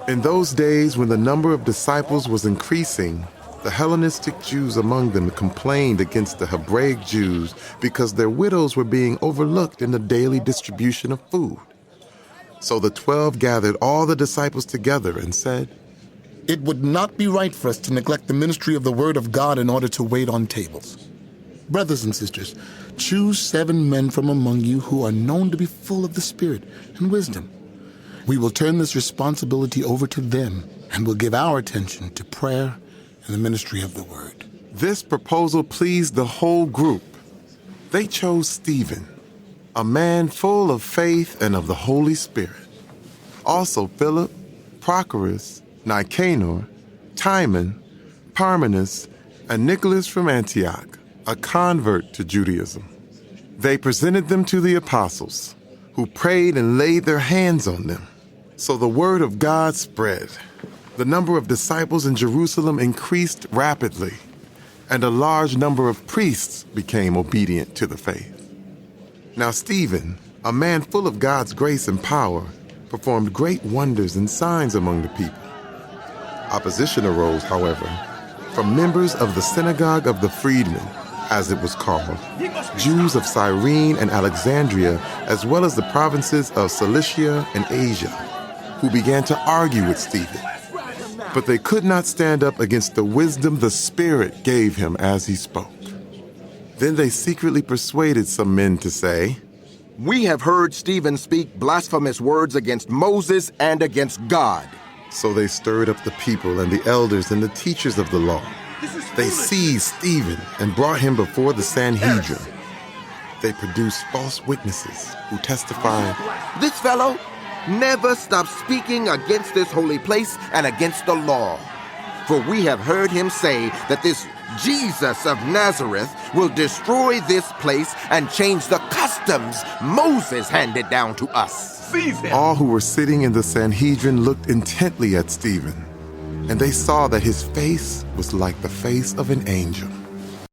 In those days, when the number of disciples was increasing, the Hellenistic Jews among them complained against the Hebraic Jews because their widows were being overlooked in the daily distribution of food. So the 12 gathered all the disciples together and said, "It would not be right for us to neglect the ministry of the Word of God in order to wait on tables. Brothers and sisters, choose 7 men from among you who are known to be full of the Spirit and wisdom. We will turn this responsibility over to them and will give our attention to prayer and the ministry of the Word." This proposal pleased the whole group. They chose Stephen, a man full of faith and of the Holy Spirit. Also Philip, Prochorus, Nicanor, Timon, Parmenas, and Nicholas from Antioch, a convert to Judaism. They presented them to the apostles, who prayed and laid their hands on them. So the word of God spread. The number of disciples in Jerusalem increased rapidly, and a large number of priests became obedient to the faith. Now Stephen, a man full of God's grace and power, performed great wonders and signs among the people. Opposition arose, however, from members of the synagogue of the freedmen, as it was called, Jews of Cyrene and Alexandria, as well as the provinces of Cilicia and Asia, who began to argue with Stephen. But they could not stand up against the wisdom the Spirit gave him as he spoke. Then they secretly persuaded some men to say, "We have heard Stephen speak blasphemous words against Moses and against God." So they stirred up the people and the elders and the teachers of the law. They seized Stephen and brought him before the Sanhedrin. They produced false witnesses who testified, "This fellow never stops speaking against this holy place and against the law. For we have heard him say that this Jesus of Nazareth will destroy this place and change the customs Moses handed down to us." All who were sitting in the Sanhedrin looked intently at Stephen, and they saw that his face was like the face of an angel.